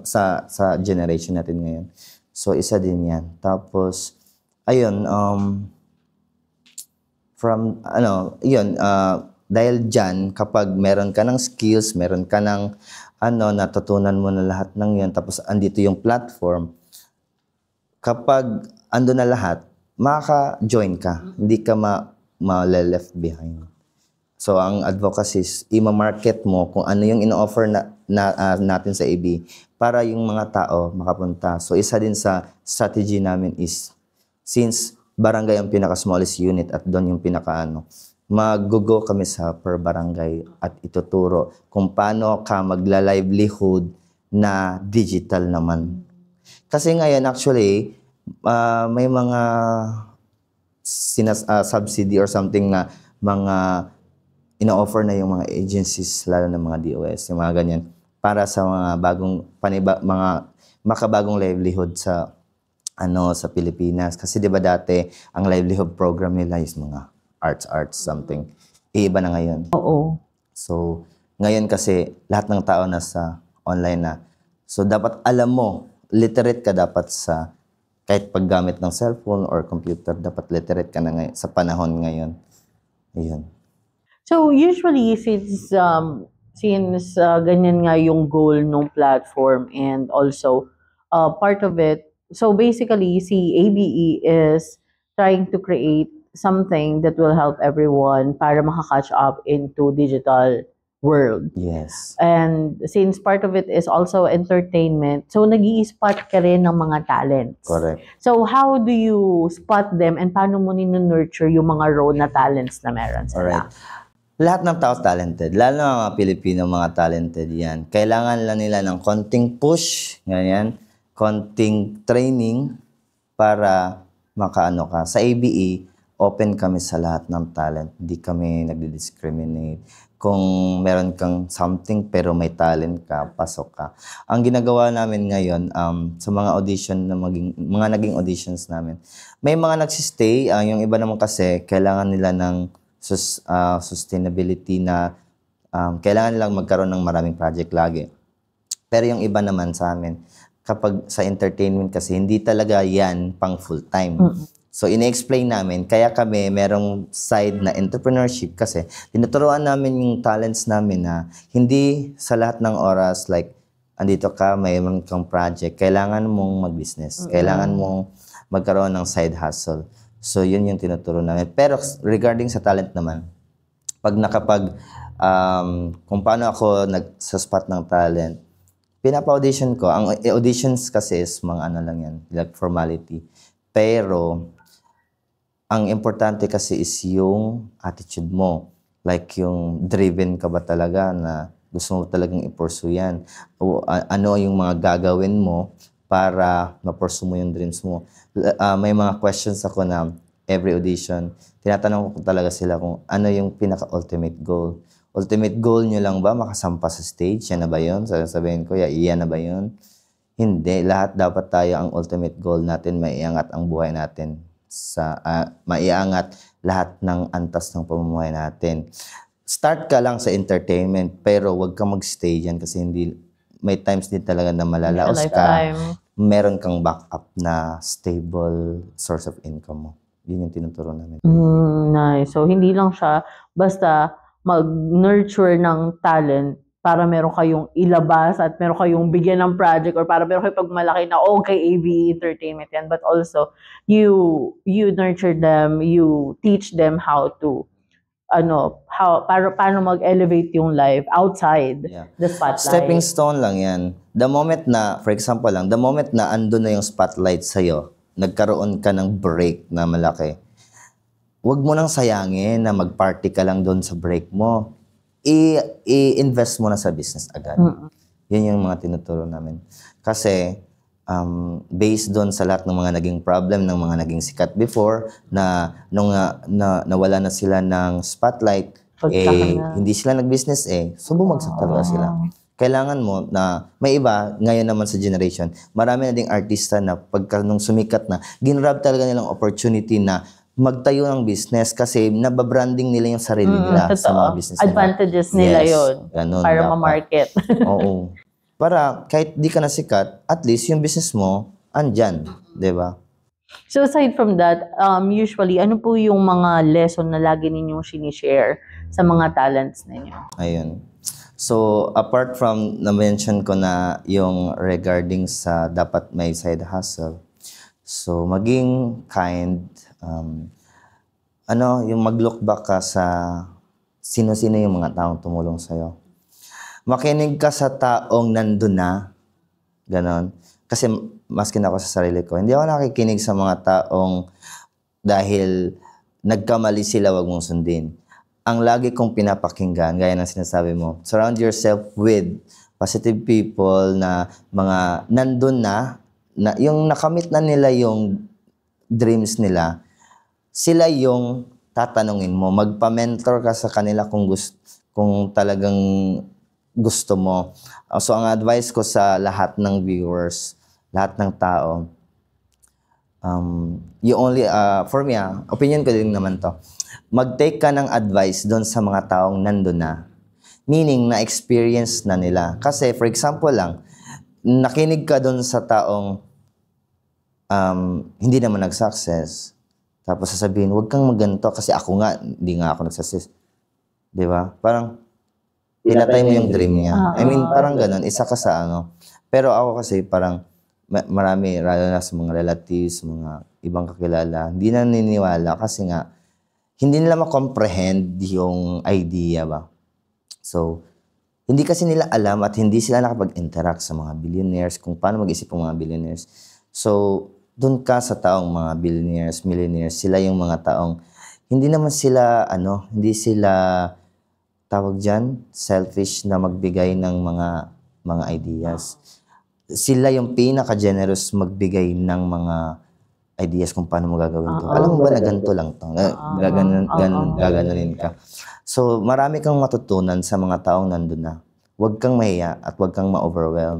sa generation natin ngayon. So isa din yan. Tapos, ayun, dahil dyan, kapag meron ka ng skills, meron ka ng natutunan mo na lahat ng yun, tapos andito yung platform, kapag ando na lahat, makaka-join ka. Hindi ka ma-left behind. So, ang advocacy is, i-market mo kung ano yung ino-offer natin sa AB para yung mga tao makapunta. So, isa din sa strategy namin is, since barangay ang pinaka-smallest unit at doon yung mag-go kami sa per barangay at ituturo kung paano ka magla-livelihood na digital naman. Kasi ngayon, actually, may mga subsidy or something na mga ina-offer na yung mga agencies, lalo ng mga DOS, yung mga ganyan, para sa mga mga makabagong livelihood sa Pilipinas. Kasi 'di ba dati ang livelihood program nila is mga arts something. Iba na ngayon. Oo. So, ngayon kasi lahat ng tao nasa online na. So, dapat alam mo, literate ka dapat sa kahit paggamit ng cellphone or computer, dapat literate ka na sa panahon ngayon. Ayun. So, usually, since ganyan nga yung goal ng platform and also part of it, so basically, si ABE is trying to create something that will help everyone para makakatch up into digital world. Yes. And since part of it is also entertainment, so nag-i-spot ka rin ng mga talents. Correct. So how do you spot them and paano mo nurture yung mga raw na talents na meron sila? Alright. Lahat ng tao talented, lalo na mga Pilipino, mga talented yan. Kailangan lang nila ng konting push, ganyan, konting training para makaano ka. Sa ABE, open kami sa lahat ng talent. Hindi kami nagdi-discriminate. Kung meron kang something pero may talent ka, pasok ka. Ang ginagawa namin ngayon sa mga audition na mga naging auditions namin, may mga nagsistay, yung iba naman kasi kailangan nila ng sustainability na kailangan nilang magkaroon ng maraming project lagi. Pero yung iba naman sa amin, kapag sa entertainment kasi, hindi talaga yan pang full-time. So, ine-explain namin, kaya kami merong side na entrepreneurship kasi tinuturuan namin yung talents namin na hindi sa lahat ng oras, like, andito ka, mayroon kang project, kailangan mong mag-business, kailangan mong magkaroon ng side hustle. So, yun yung tinuturo namin. Pero regarding sa talent naman, kung paano ako sa spot ng talent, pinapa-audition ko. Ang auditions kasi is mga lang yan, like formality. Pero, ang importante kasi is yung attitude mo. Like yung driven ka ba talaga na gusto mo talagang i-pursue yan. O ano yung mga gagawin mo para ma-pursue mo yung dreams mo. May mga questions ako na every audition, tinatanong ko talaga sila kung ano yung pinaka-ultimate goal. Ultimate goal nyo lang ba makasampa sa stage? Yan na ba yun? Sasabihin ko, yan na ba yun? Hindi. Lahat dapat tayo ang ultimate goal natin, maiangat ang buhay natin. Maiangat lahat ng antas ng pamumuhay natin. Start ka lang sa entertainment, pero wag kang mag-stay dyan kasi may times din talaga na malalaos ka. Meron kang backup na stable source of income mo. Yun yung tinuturo namin. Nice. So, hindi lang siya basta mag-nurture ng talent para meron kayong ilabas at meron kayong bigyan ng project or para meron kayong pagmalaki na okay, ABE Entertainment yan. But also, you nurture them, you teach them how to paano mag-elevate yung life outside the spotlight. Stepping stone lang yan. The moment na, for example lang, the moment na ando na yung spotlight sa'yo, nagkaroon ka ng break na malaki, huwag mo nang sayangin na mag-party ka lang doon sa break mo. I-invest mo na sa business agad. Yun yung mga tinuturo namin. Kasi, based doon sa lahat ng mga naging problem ng mga naging sikat before na nung nawala na sila ng spotlight, hindi sila nag-business so bumagsak talaga sila. Kailangan mo na may iba, ngayon naman sa generation, marami na ding artista na pagka nung sumikat na, ginrab talaga nilang opportunity na magtayo ng business kasi nababranding nila yung sarili nila sa mga business nila. Advantages nila yun para ma-market. Oo. Para kahit di ka na sikat, at least yung business mo, andyan. Diba? So aside from that, usually, ano po yung mga lesson na lagi ninyong sinishare sa mga talents ninyo? Ayun. So, apart from na-mention ko na yung regarding sa dapat may side hustle, so maging kind, yung mag-look back ka sa sino-sino yung mga taong tumulong sa'yo. Makinig ka sa taong nandun na, ganon. Kasi maskin ako sa sarili ko, hindi ako nakikinig sa mga taong dahil nagkamali sila, wag mong sundin. Ang lagi kong pinapakinggan, gaya ng sinasabi mo, surround yourself with positive people na mga nandun na yung nakamit na nila yung dreams nila, sila yung tatanungin mo. Magpa-mentor ka sa kanila kung talagang gusto mo. So, ang advice ko sa lahat ng viewers, lahat ng tao, for me, opinion ko din naman to, mag-take ka ng advice doon sa mga taong nandun na. Meaning, na-experience na nila. Kasi, for example lang, nakinig ka doon sa taong hindi naman nag-success. Tapos sasabihin, huwag kang maganto kasi ako nga, hindi nga ako nag-success. Di ba? Parang, pinatay mo yung dream niya. I mean, parang ganun, isa ka sa Pero ako kasi parang, marami, lalo na sa mga relatives, mga ibang kakilala, hindi na naniniwala kasi nga, hindi nila ma-comprehend yung idea ba. So, hindi kasi nila alam at hindi sila nakapag-interact sa mga billionaires, kung paano mag-isip ng mga billionaires. So, doon ka sa taong mga billionaires, millionaires, sila yung mga taong, hindi naman sila, hindi sila, tawag dyan, selfish na magbigay ng mga ideas. Sila yung pinaka-generous magbigay ng mga ideas kung paano mo gagawin to. Alam mo ba na ganito lang to? Gaganunin ka. So, marami kang matutunan sa mga taong nandun na. Huwag kang mahiya at huwag kang ma-overwhelm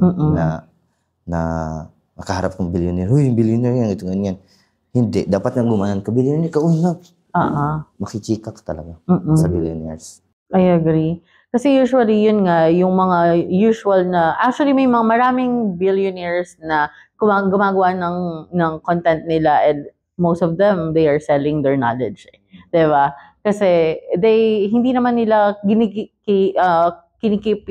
na makaharap ng billionaire. Uy, billionaire yan, ito ganyan. Hindi. Dapat nang gumanan ka, billionaire ka. Uy, na. Makichika ka talaga sa billionaires. I agree. Kasi usually, yun nga, yung mga usual na, actually may mga maraming billionaires na gumagawa ng content nila and most of them, they are selling their knowledge. Diba? Kasi hindi naman nila kinikip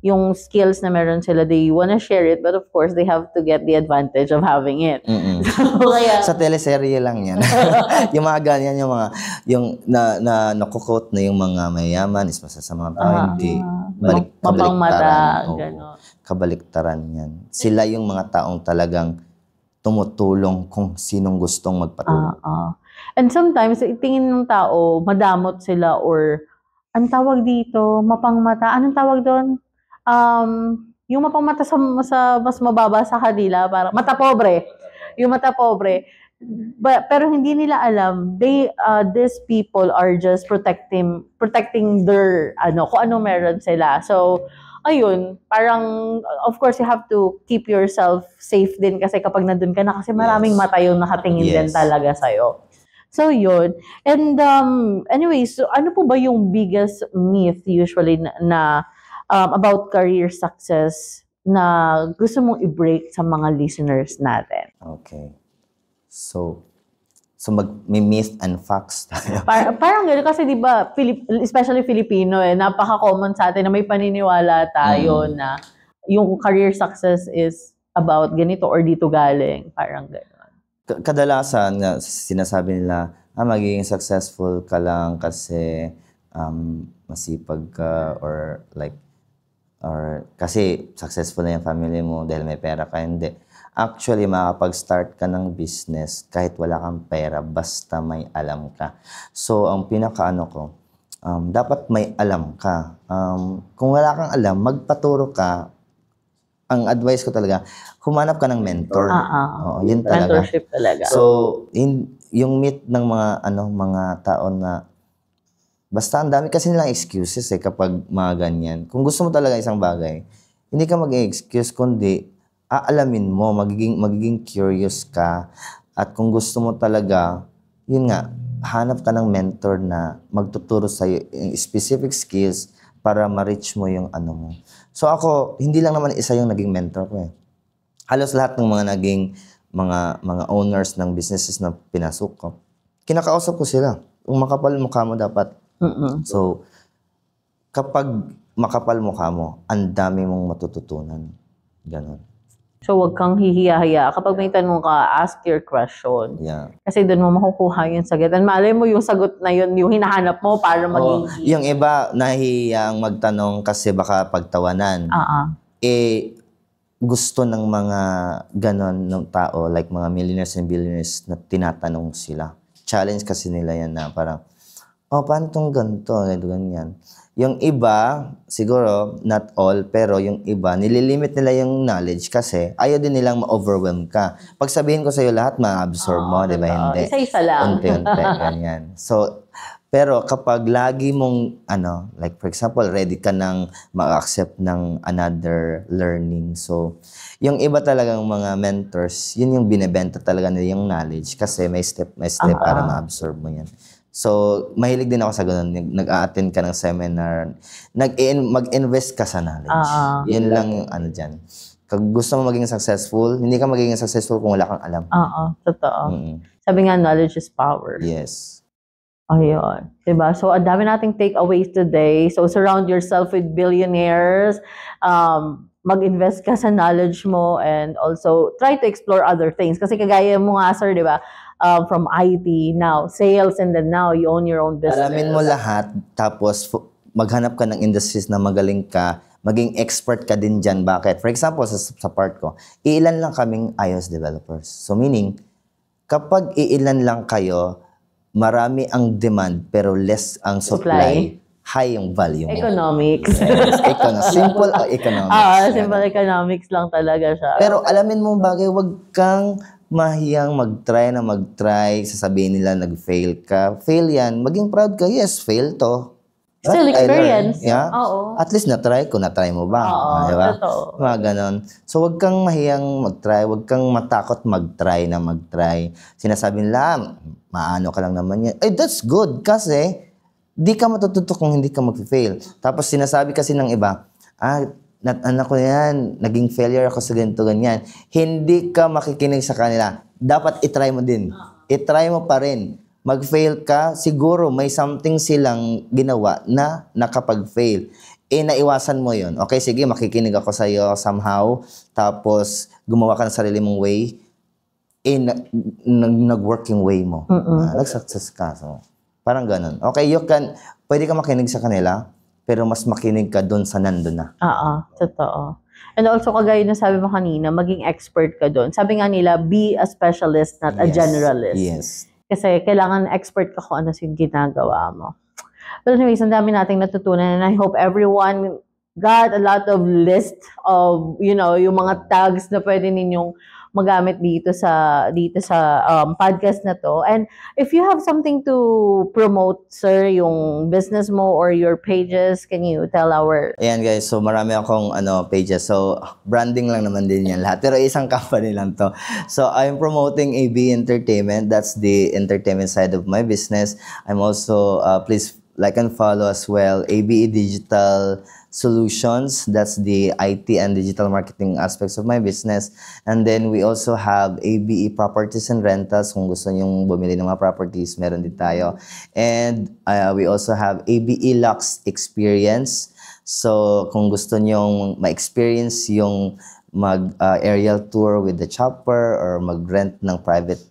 yung skills na meron sila. They wanna share it, but of course, they have to get the advantage of having it. So, kaya, sa teleserye lang yan. Yung mga ganyan, yung nakukote na yung mga mayayaman is masasama pa, hindi. Kabaliktaran yan. Sila yung mga taong talagang tumutulong kung sinong gustong magpatulong. And sometimes, tingin ng tao, madamot sila or, ang tawag dito, mapangmata. Anong tawag doon? Yung mapangmata sa mas mababa sa kanila, parang mata pobre. Yung mata pobre. Pero hindi nila alam, these people are just protecting their kung ano meron sila. So, ayun, parang of course you have to keep yourself safe din kasi kapag nandun ka na kasi maraming mata yung nakatingin din talaga sa'yo. So, yun. And anyways, so ano po ba yung biggest myth usually na about career success na gusto mong i-break sa mga listeners natin? Okay. So may myth and facts tayo. Parang gano'n kasi di ba, especially Filipino napaka-common sa atin na may paniniwala tayo na yung career success is about ganito or dito galing. Parang gano'n. Kadalasan sinasabi nila, magiging successful ka lang kasi masipag ka or kasi successful na yung family mo dahil may pera ka. Hindi. Actually, makapag-start ka ng business kahit wala kang pera basta may alam ka. So, ang dapat may alam ka. Kung wala kang alam, magpaturo ka ang advice ko talaga, humanap ka ng mentor. Oo, yun talaga. Mentorship talaga. So, yung meet ng mga tao na basta ang dami kasi nilang excuses kapag mga ganyan. Kung gusto mo talaga isang bagay, hindi ka mag-excuse kundi aalamin mo, magiging curious ka, at kung gusto mo talaga, yun nga, hanap ka ng mentor na magtuturo sa'yo yung specific skills para ma-reach mo yung mo. So ako, hindi lang naman isa yung naging mentor ko Halos lahat ng mga naging mga owners ng businesses na pinasok ko, kinakausap ko sila. Kung makapal mukha mo dapat. So, kapag makapal mukha mo, ang dami mong matututunan. Ganon. So, wag kang hihiya-hiya. Kapag may tanong ka, ask your question. Yeah. Kasi doon mo makukuha yung sagot. And malay mo yung sagot na yun, yung hinahanap mo para maging... Yung iba, nahihiyang magtanong kasi baka pagtawanan. Gusto ng mga ganon ng tao, like mga millionaires and billionaires na tinatanong sila. Challenge kasi nila yan na parang, paano itong ganito? Ganyan. Yung iba, siguro, not all, pero yung iba, nililimit nila yung knowledge kasi ayaw din nilang ma-overwhelm ka. Pag sabihin ko sa'yo lahat, ma-absorb mo, di ba? Hindi. Isa-isa lang. Unti-unti, ganyan. So, pero kapag lagi mong, like for example, ready ka nang ma-accept ng another learning. So, yung iba talagang mga mentors, yun yung binebenta talaga nila yung knowledge kasi may step para ma-absorb mo yan. So, mahilig din ako sa ganun. Nag-a-attend ka ng seminar. Mag-invest ka sa knowledge. Yun lang yung dyan. Kung gusto mo maging successful, hindi ka magiging successful kung wala kang alam. Totoo. Sabi nga, knowledge is power. Yes. Ayun. Diba? So, ang dami nating takeaways today. So, surround yourself with billionaires. Mag-invest ka sa knowledge mo and also try to explore other things. Kasi kagaya mo nga, sir, di ba? From IT, now sales, and then now you own your own business. Alamin mo lahat, tapos maghanap ka ng industries na magaling ka, maging expert ka din dyan. Bakit? For example, sa part ko, iilan lang kaming iOS developers. So meaning, kapag iilan lang kayo, marami ang demand pero less ang supply. High yung value mo. Economics. Yes, simple economics. Simple economics lang talaga siya. Pero alamin mo bagay, wag kang mahiyang mag-try, sasabihin nila nag-fail ka. Fail yan, maging proud ka. Yes, fail to. Still experience. Yeah? Oo. At least na-try ko, na-try mo ba? Diba? Mga ganon. So, wag kang mahiyang mag-try, wag kang matakot mag-try. Sinasabi nila, maano ka lang naman yan. That's good kasi di ka matututo kung hindi ka mag-fail. Tapos sinasabi kasi ng iba, anak ko yan, naging failure ako sa ganito, ganyan. Hindi ka makikinig sa kanila. Dapat itry mo din. Itry mo pa rin. Mag-fail ka, siguro may something silang ginawa na nakapag-fail. Naiwasan mo yun. Okay, sige, makikinig ako sa iyo somehow. Tapos, gumawa ka ng sarili mong way. Nag-work yung way mo. Nag-success ka. So, parang ganun. Okay, pwede ka makinig sa kanila, pero mas makinig ka doon sa nandun na. Totoo. And also, kagaya na sabi mo kanina, maging expert ka doon. Sabi nga nila, be a specialist, not a generalist. Yes. Kasi kailangan expert ka kung ano yung ginagawa mo. But anyways, ang dami nating natutunan and I hope everyone got a lot of list of, yung mga tags na pwede ninyong magamit dito sa podcast na to. And if you have something to promote, sir, yung business mo or your pages, can you tell our... Ayan guys, so marami akong pages. So branding lang naman din yan lahat. Pero isang company lang to. So I'm promoting AB Entertainment. That's the entertainment side of my business. I'm also, please like and follow as well, ABE Digital Solutions. That's the IT and digital marketing aspects of my business. And then we also have ABE Properties and Rentals. Kung gusto nyong bumili ng mga properties, meron din tayo. And we also have ABE Lux Experience. So kung gusto nyong ma-experience yung aerial tour with the chopper or mag-rent ng private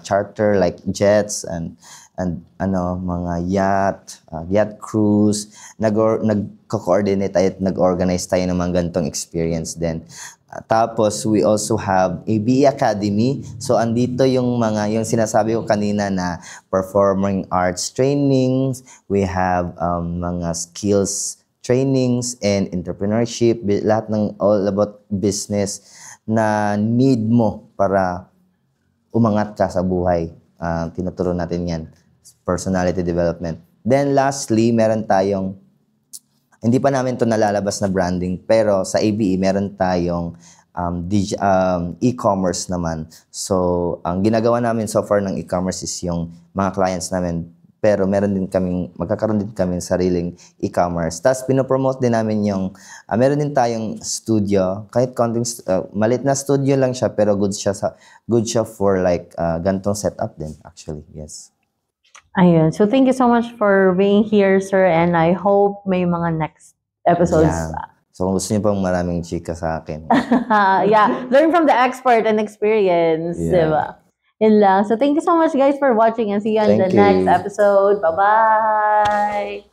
charter like jets and mga yacht cruise, nagko-coordinate tayo at nag-organize tayo ng mga ganitong experience din. Tapos we also have ABE Academy. So andito yung sinasabi ko kanina na performing arts trainings, we have mga skills trainings and entrepreneurship, lahat ng all about business na need mo para umangat ka sa buhay. Tinuturo natin yan. Personality development. Then lastly, meron tayong, hindi pa namin to nalalabas na branding, pero sa ABE meron tayong e-commerce naman. So, ang ginagawa namin so far ng e-commerce is yung mga clients namin. Pero magkakaroon din kami sariling e-commerce. Tapos, pinopromote din namin yung, meron din tayong studio. Kahit konting, malit na studio lang siya, pero good siya for like, gantong setup din, actually. Yes. Ayun. So, thank you so much for being here, sir. And I hope may mga next episodes. Yeah. So, kung gusto niyo pang maraming chika sa akin. Yeah. Learn from the expert and experience. Yeah. Diba? Yun lang. So, thank you so much, guys, for watching and see you on the next episode. Bye-bye!